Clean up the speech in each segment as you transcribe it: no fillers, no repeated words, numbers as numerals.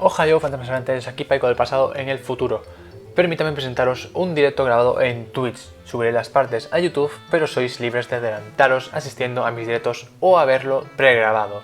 Ohayo, fantasmas errantes, aquí Paiko del pasado en el futuro. Permítame presentaros un directo grabado en Twitch. Subiré las partes a YouTube, pero sois libres de adelantaros asistiendo a mis directos o a verlo pregrabado.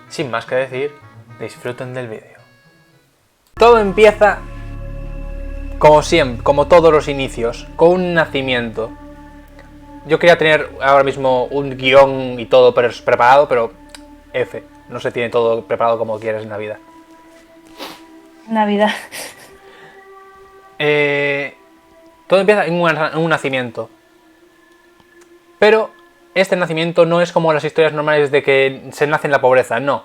Sin más que decir, disfruten del vídeo. Todo empieza como siempre, como todos los inicios, con un nacimiento. Yo quería tener ahora mismo un guión y todo preparado, pero F, no se tiene todo preparado como quieres en la vida. Navidad. Todo empieza en un nacimiento. Pero este nacimiento no es como las historias normales de que se nace en la pobreza, no.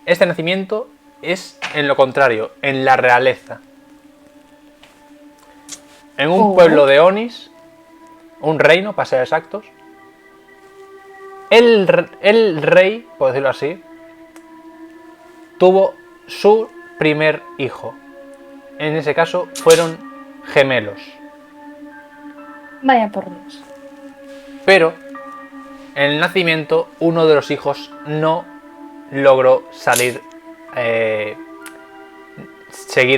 Este nacimiento es en lo contrario, en la realeza. En un pueblo de Onis, un reino, para ser exactos, el rey, por decirlo así, tuvo su primer hijo. En ese caso fueron gemelos. Vaya por Dios. Pero en el nacimiento uno de los hijos no logró seguir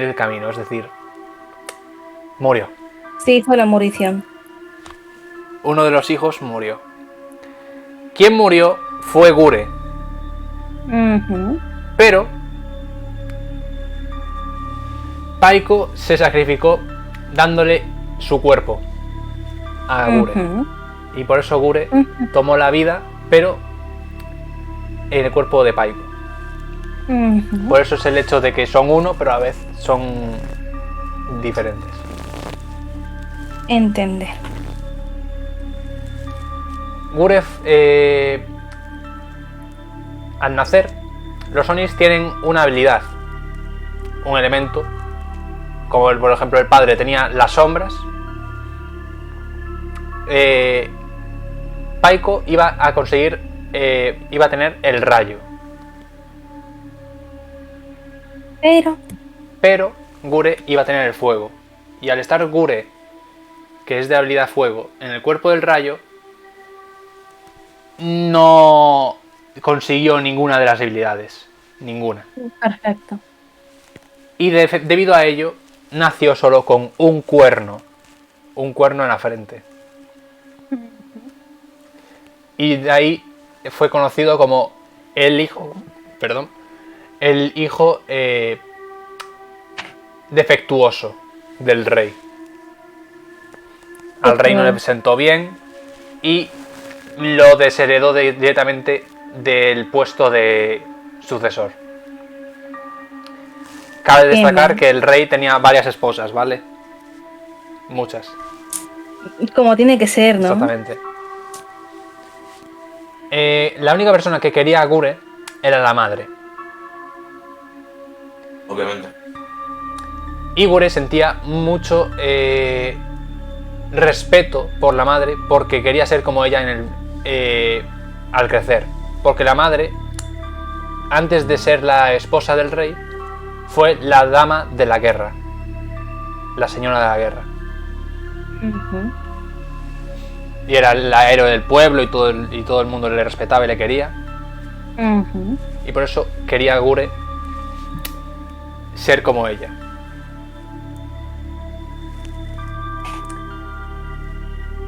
el camino, es decir, murió. Sí, hizo la morición. Uno de los hijos murió. Quien murió fue Gure. Pero Paiko se sacrificó dándole su cuerpo a Gure. Y por eso Gure tomó la vida, pero en el cuerpo de Paiko. Por eso es el hecho de que son uno, pero a la vez son diferentes. Entender. Gure, al nacer, los Onis tienen una habilidad, un elemento, como por ejemplo el padre tenía las sombras. Paiko iba a conseguir, iba a tener el rayo. Pero Gure iba a tener el fuego. Y al estar Gure, que es de habilidad fuego, en el cuerpo del rayo, no consiguió ninguna de las habilidades. Ninguna. Perfecto. Y debido a ello, nació solo con un cuerno. Un cuerno en la frente. Y de ahí fue conocido como el hijo. Perdón. El hijo defectuoso del rey. Al rey no le sentó bien y lo desheredó directamente del puesto de sucesor. Cabe destacar que el rey tenía varias esposas, ¿vale? Muchas. Como tiene que ser, ¿no? Exactamente. La única persona que quería a Gure era la madre. Obviamente. Y Gure sentía mucho respeto por la madre porque quería ser como ella al crecer. Porque la madre, antes de ser la esposa del rey, fue la dama de la guerra. La señora de la guerra. Y era la héroe del pueblo y todo el mundo le respetaba y le quería. Y por eso quería a Gure ser como ella.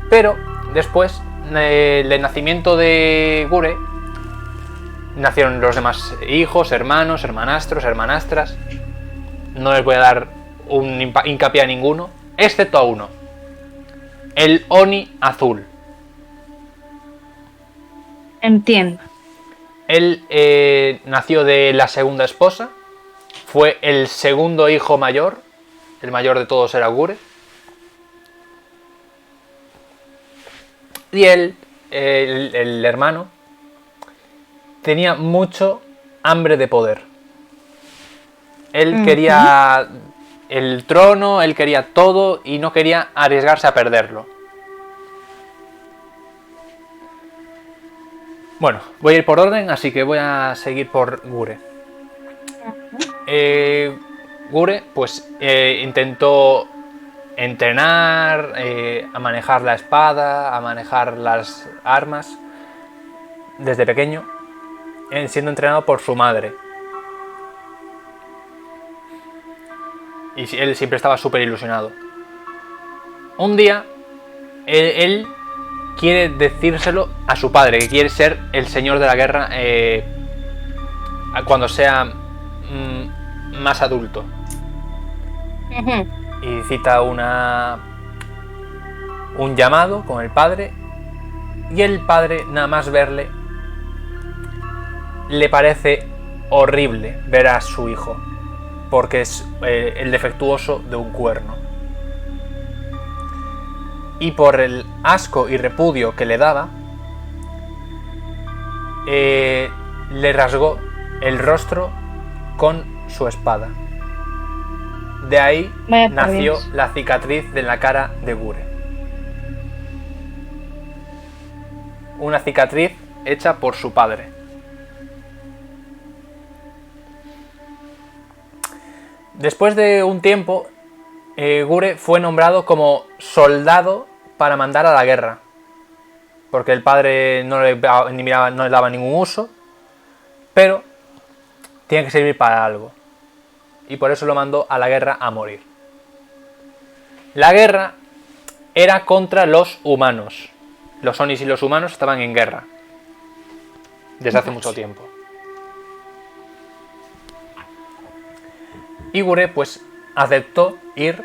Pero después del nacimiento de Gure nacieron los demás hijos, hermanos, hermanastros, hermanastras. No les voy a dar un hincapié a ninguno, excepto a uno. El Oni azul. Entiendo. Él nació de la segunda esposa. Fue el segundo hijo mayor. El mayor de todos era Gure. Y él, el hermano, tenía mucho hambre de poder. Él quería el trono, él quería todo y no quería arriesgarse a perderlo. Bueno, voy a ir por orden, así que voy a seguir por Gure. Gure, pues, intentó entrenar, a manejar la espada, a manejar las armas, desde pequeño, siendo entrenado por su madre. Y él siempre estaba súper ilusionado. Un día, él quiere decírselo a su padre, que quiere ser el señor de la guerra cuando sea más adulto. Y cita un llamado con el padre, y el padre, nada más verle, le parece horrible ver a su hijo, porque es el defectuoso de un cuerno. Y por el asco y repudio que le daba, le rasgó el rostro con su espada. De ahí nació la cicatriz en la cara de Gure. Una cicatriz hecha por su padre. Después de un tiempo, Gure fue nombrado como soldado para mandar a la guerra, porque el padre no le daba ningún uso, pero tiene que servir para algo, y por eso lo mandó a la guerra a morir. La guerra era contra los humanos. Los Onis y los humanos estaban en guerra desde hace mucho tiempo. Y Gure pues aceptó ir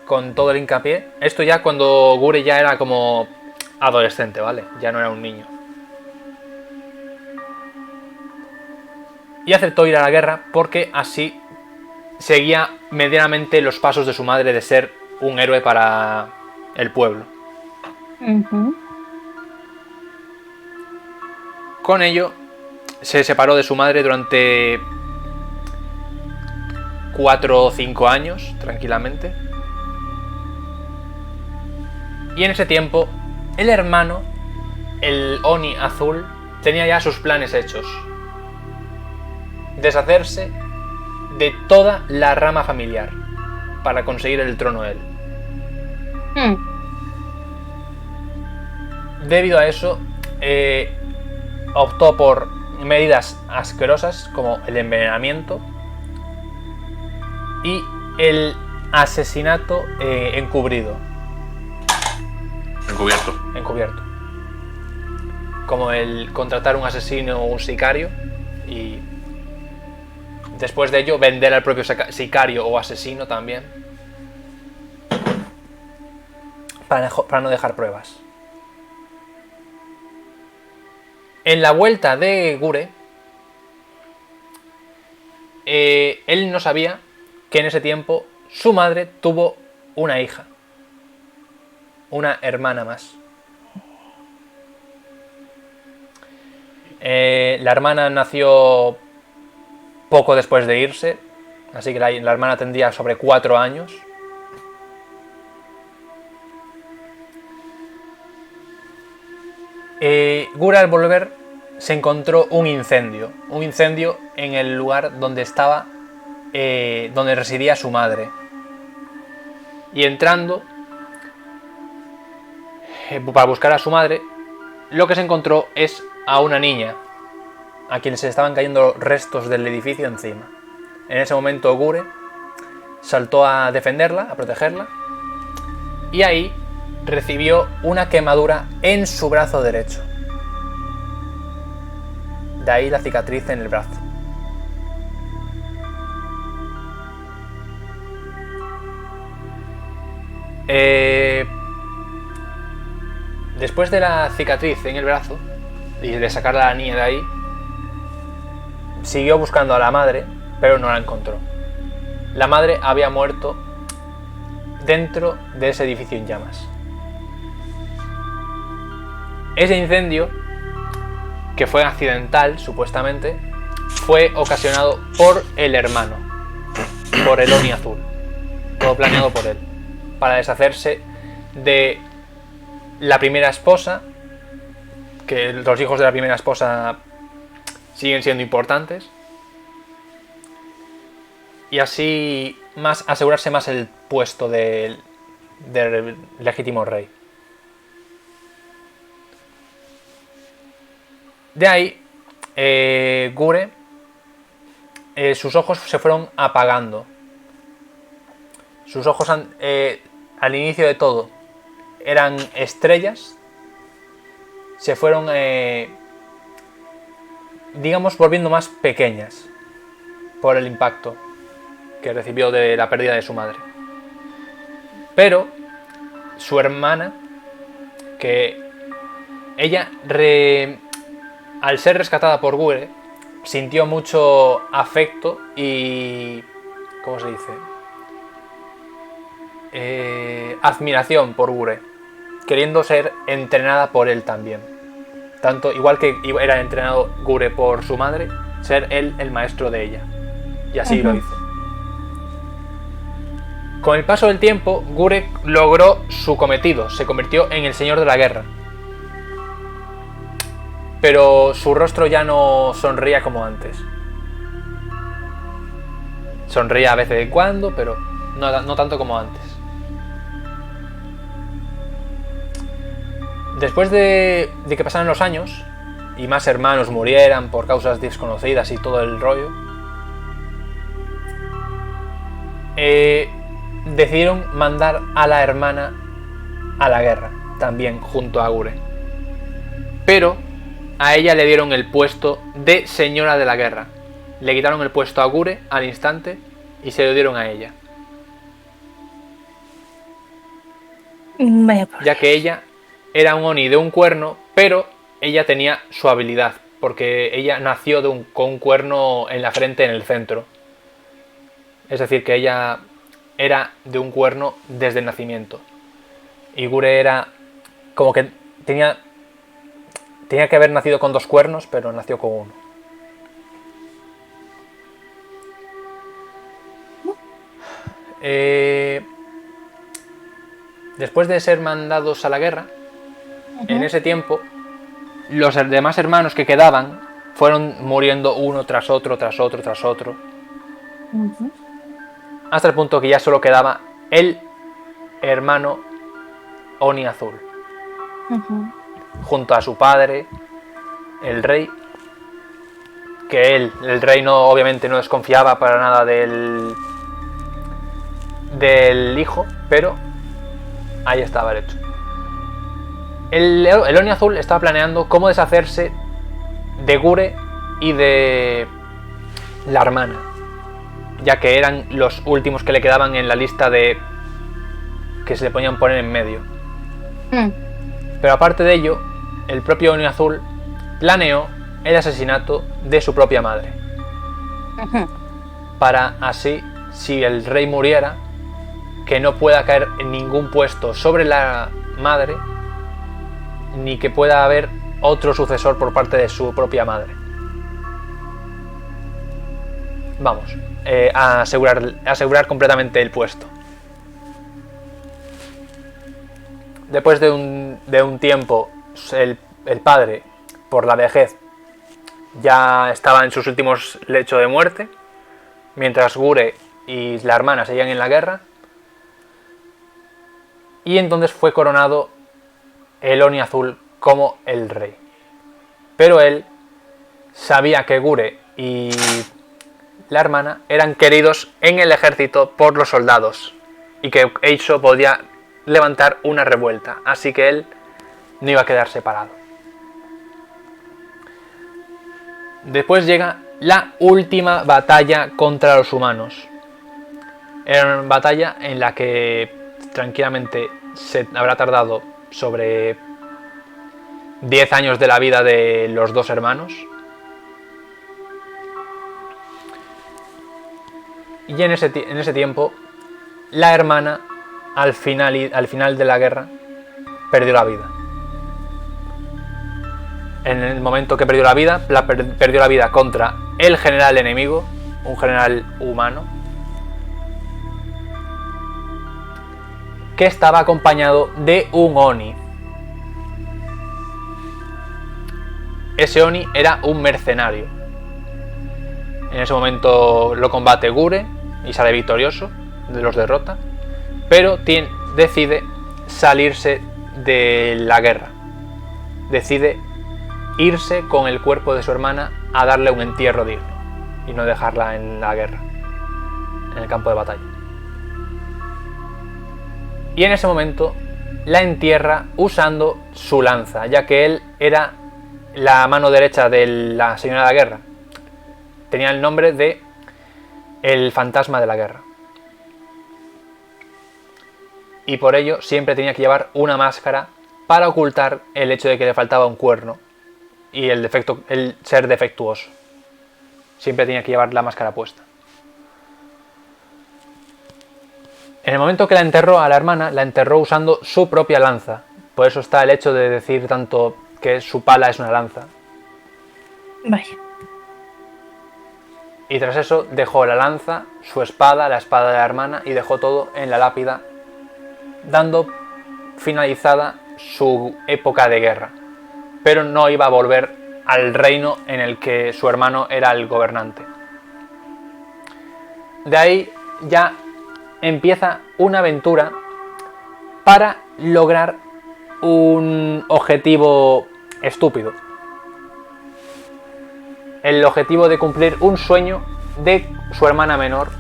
con todo el hincapié. Esto ya cuando Gure ya era como adolescente, ¿vale? Ya no era un niño. Y aceptó ir a la guerra porque así seguía medianamente los pasos de su madre de ser un héroe para el pueblo. Con ello, se separó de su madre durante 4 o 5 años, tranquilamente. Y en ese tiempo, el hermano, el Oni azul, tenía ya sus planes hechos. Deshacerse de toda la rama familiar para conseguir el trono él. Debido a eso, optó por medidas asquerosas como el envenenamiento y el asesinato encubierto. Como el contratar un asesino o un sicario y después de ello vender al propio sicario o asesino también para no dejar pruebas. En la vuelta de Gure, él no sabía que en ese tiempo su madre tuvo una hija, una hermana más. La hermana nació poco después de irse, así que la hermana tendría sobre 4 años. Gure al volver se encontró un incendio en el lugar donde estaba, donde residía su madre. Y entrando para buscar a su madre, lo que se encontró es a una niña, a quien se estaban cayendo restos del edificio encima. En ese momento Gure saltó a defenderla, a protegerla, y ahí recibió una quemadura en su brazo derecho. De ahí la cicatriz en el brazo. Después de la cicatriz en el brazo y de sacar a la niña de ahí, siguió buscando a la madre, pero no la encontró. La madre había muerto dentro de ese edificio en llamas. Ese incendio, que fue accidental supuestamente, fue ocasionado por el hermano, por el Oni azul. Todo planeado por él, para deshacerse de la primera esposa, que los hijos de la primera esposa siguen siendo importantes, y así asegurarse más el puesto de legítimo rey. De ahí, Gure, sus ojos se fueron apagando sus ojos al inicio de todo eran estrellas, se fueron, digamos, volviendo más pequeñas por el impacto que recibió de la pérdida de su madre. Pero su hermana, que ella, al ser rescatada por Gure, sintió mucho afecto y... ¿cómo se dice? Admiración por Gure, queriendo ser entrenada por él también. Tanto, igual que era entrenado Gure por su madre, ser él el maestro de ella. Y así lo hizo. Con el paso del tiempo, Gure logró su cometido, se convirtió en el señor de la guerra. Pero su rostro ya no sonría como antes. Sonría a veces en cuando, pero no tanto como antes. Después de que pasaran los años y más hermanos murieran por causas desconocidas y todo el rollo, decidieron mandar a la hermana a la guerra, también junto a Gure. Pero a ella le dieron el puesto de señora de la guerra. Le quitaron el puesto a Gure al instante y se lo dieron a ella. Vaya por Ya que ella era un Oni de un cuerno, pero ella tenía su habilidad, porque ella nació con un cuerno en la frente, en el centro. Es decir, que ella era de un cuerno desde el nacimiento. Y Gure era como que tenía que haber nacido con 2 cuernos, pero nació con 1. Después de ser mandados a la guerra, en ese tiempo, los demás hermanos que quedaban fueron muriendo uno tras otro, tras otro, tras otro. Hasta el punto que ya solo quedaba el hermano Oni Azul. Junto a su padre, el rey. Que el rey obviamente no desconfiaba para nada del hijo, pero ahí estaba el hecho. El Oni Azul estaba planeando cómo deshacerse de Gure y de la hermana, ya que eran los últimos que le quedaban en la lista de que se le podían poner en medio. Pero aparte de ello, el propio Oni Azul planeó el asesinato de su propia madre. Para así, si el rey muriera, que no pueda caer en ningún puesto sobre la madre, ni que pueda haber otro sucesor por parte de su propia madre. Vamos, a asegurar completamente el puesto. Después de un tiempo, el padre, por la vejez, ya estaba en sus últimos lechos de muerte, mientras Gure y la hermana seguían en la guerra, y entonces fue coronado el Oni Azul como el rey. Pero él sabía que Gure y la hermana eran queridos en el ejército por los soldados y que eso podía levantar una revuelta, así que él no iba a quedar separado. Después llega la última batalla contra los humanos. Era una batalla en la que tranquilamente se habrá tardado sobre 10 años de la vida de los 2 hermanos. Y en ese tiempo, la hermana, al final de la guerra, perdió la vida. En el momento que perdió la vida, perdió la vida contra el general enemigo, un general humano, que estaba acompañado de un Oni. Ese Oni era un mercenario. En ese momento lo combate Gure y sale victorioso, los derrota, pero decide salirse de la guerra. Decide irse con el cuerpo de su hermana a darle un entierro digno y no dejarla en la guerra, en el campo de batalla. y en ese momento la entierra usando su lanza, ya que él era la mano derecha de la señora de la guerra. Tenía el nombre de el fantasma de la guerra. Y por ello siempre tenía que llevar una máscara para ocultar el hecho de que le faltaba un cuerno y el ser defectuoso. Siempre tenía que llevar la máscara puesta. En el momento que la enterró a la hermana, la enterró usando su propia lanza. Por eso está el hecho de decir tanto que su pala es una lanza. Vaya. Y tras eso dejó la lanza, su espada, la espada de la hermana, y dejó todo en la lápida, dando finalizada su época de guerra. Pero no iba a volver al reino en el que su hermano era el gobernante. De ahí ya empieza una aventura para lograr un objetivo estúpido. El objetivo de cumplir un sueño de su hermana menor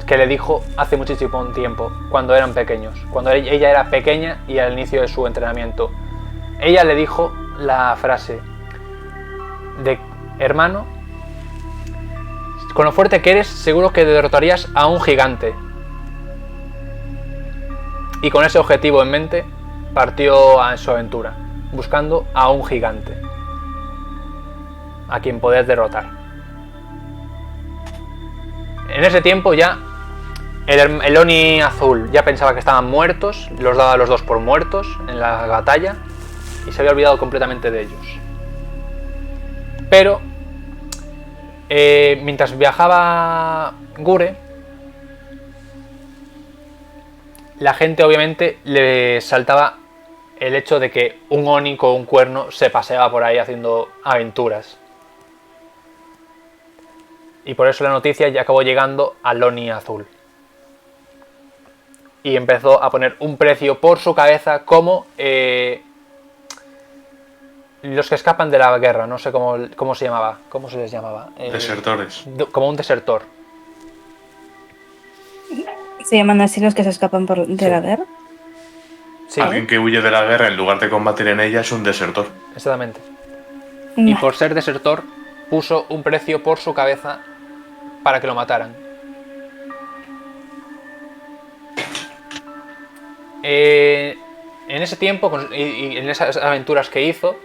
que le dijo hace muchísimo tiempo, cuando eran pequeños, cuando ella era pequeña y al inicio de su entrenamiento. Ella le dijo la frase de: hermano, con lo fuerte que eres, seguro que derrotarías a un gigante. Y con ese objetivo en mente, partió a su aventura, buscando a un gigante a quien poder derrotar. En ese tiempo ya el Oni azul ya pensaba que estaban muertos, los daba a los dos por muertos en la batalla y se había olvidado completamente de ellos. Pero mientras viajaba Gure, la gente obviamente le saltaba el hecho de que un Oni con un cuerno se paseaba por ahí haciendo aventuras. Y por eso la noticia ya acabó llegando al Oni azul. Y empezó a poner un precio por su cabeza como los que escapan de la guerra, no sé cómo se llamaba, cómo se les llamaba. Desertores. Como un desertor. ¿Se llaman así los que se escapan de la guerra? Sí, Alguien que huye de la guerra en lugar de combatir en ella es un desertor. exactamente. Y por ser desertor puso un precio por su cabeza para que lo mataran. En ese tiempo y en esas aventuras que hizo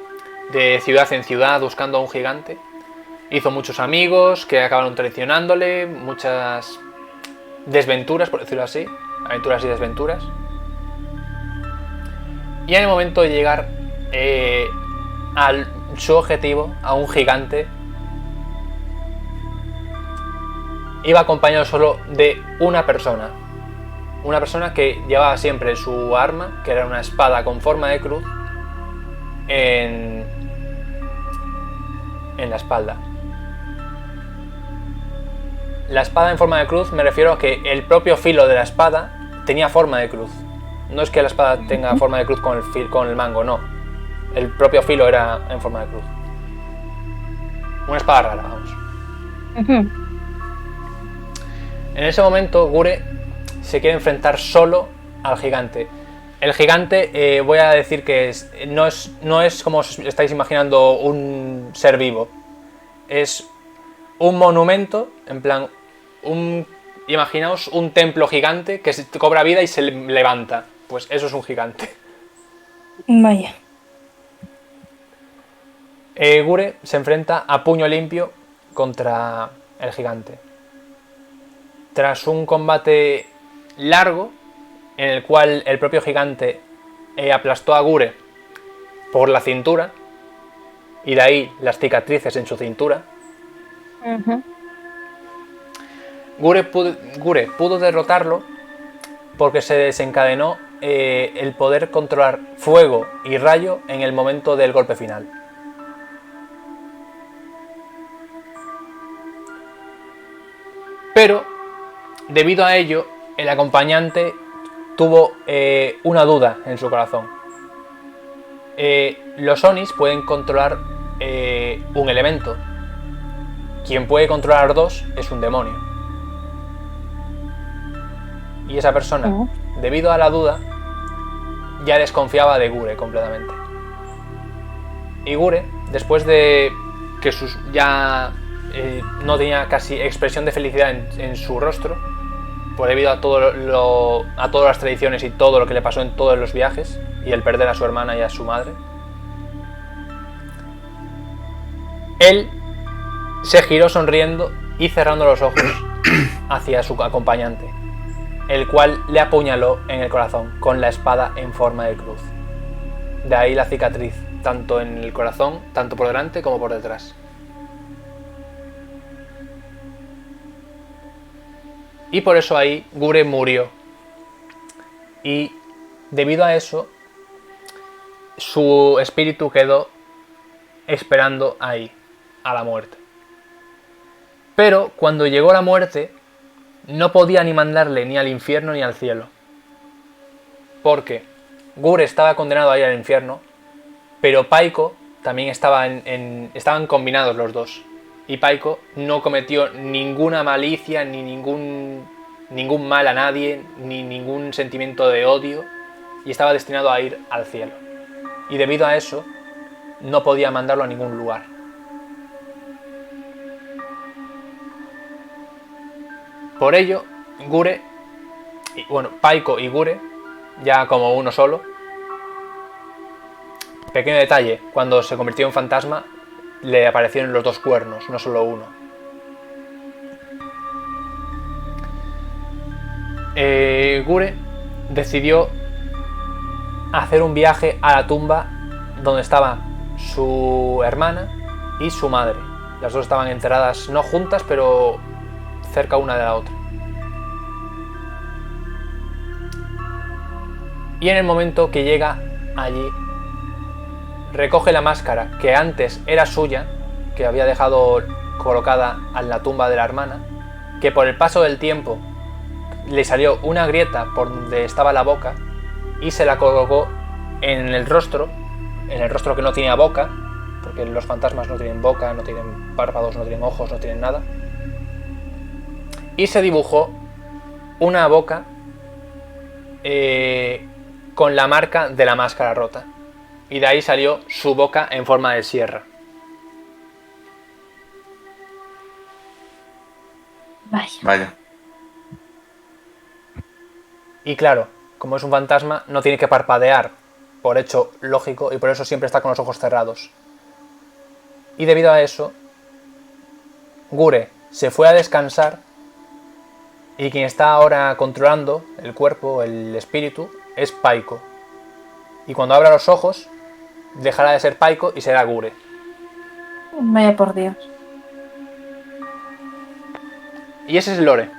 de ciudad en ciudad buscando a un gigante, hizo muchos amigos que acabaron traicionándole, muchas desventuras, por decirlo así, aventuras y desventuras. Y en el momento de llegar a su objetivo, a un gigante, iba acompañado solo de una persona que llevaba siempre su arma, que era una espada con forma de cruz, en la espalda. La espada en forma de cruz me refiero a que el propio filo de la espada tenía forma de cruz. No es que la espada tenga forma de cruz con el mango, no. El propio filo era en forma de cruz. Una espada rara, vamos. En ese momento Gure se quiere enfrentar solo al gigante. El gigante, voy a decir que no es como os estáis imaginando un ser vivo. Es un monumento, en plan, imaginaos un templo gigante que cobra vida y se levanta. Pues eso es un gigante. Vaya. Gure se enfrenta a puño limpio contra el gigante. Tras un combate largo, en el cual el propio gigante aplastó a Gure por la cintura, y de ahí las cicatrices en su cintura, Gure pudo derrotarlo porque se desencadenó el poder controlar fuego y rayo en el momento del golpe final. Pero, debido a ello, el acompañante tuvo una duda en su corazón. Los Onis pueden controlar un elemento. Quien puede controlar dos es un demonio. Y esa persona debido a la duda, ya desconfiaba de Gure completamente. Y Gure, después de que ya no tenía casi expresión de felicidad en su rostro, por debido a a todas las tradiciones y todo lo que le pasó en todos los viajes, y el perder a su hermana y a su madre, él se giró sonriendo y cerrando los ojos hacia su acompañante, el cual le apuñaló en el corazón con la espada en forma de cruz. De ahí la cicatriz, tanto en el corazón, tanto por delante como por detrás. Y por eso ahí Gure murió. Y debido a eso, su espíritu quedó esperando ahí, a la muerte. Pero cuando llegó la muerte, no podía ni mandarle ni al infierno ni al cielo. Porque Gure estaba condenado a ir al infierno, pero Paiko también estaban combinados los dos. Y Paiko no cometió ninguna malicia, ni ningún mal a nadie, ni ningún sentimiento de odio, y estaba destinado a ir al cielo. Y debido a eso, no podía mandarlo a ningún lugar. Por ello, Paiko y Gure, ya como uno solo. Pequeño detalle, cuando se convirtió en fantasma, le aparecieron los dos cuernos, no solo uno. Gure decidió hacer un viaje a la tumba donde estaba su hermana y su madre. Las dos estaban enterradas, no juntas, pero cerca una de la otra. Y en el momento que llega allí, recoge la máscara que antes era suya, que había dejado colocada en la tumba de la hermana, que por el paso del tiempo le salió una grieta por donde estaba la boca, y se la colocó en el rostro que no tenía boca, porque los fantasmas no tienen boca, no tienen párpados, no tienen ojos, no tienen nada, y se dibujó una boca con la marca de la máscara rota. Y de ahí salió su boca en forma de sierra. Vaya. Y claro, como es un fantasma, no tiene que parpadear, por hecho lógico, y por eso siempre está con los ojos cerrados. Y debido a eso, Gure se fue a descansar, y quien está ahora controlando el cuerpo, el espíritu, es Paiko. Y cuando abra los ojos, dejará de ser Paiko y será Gure. Vaya por Dios. Y ese es el lore.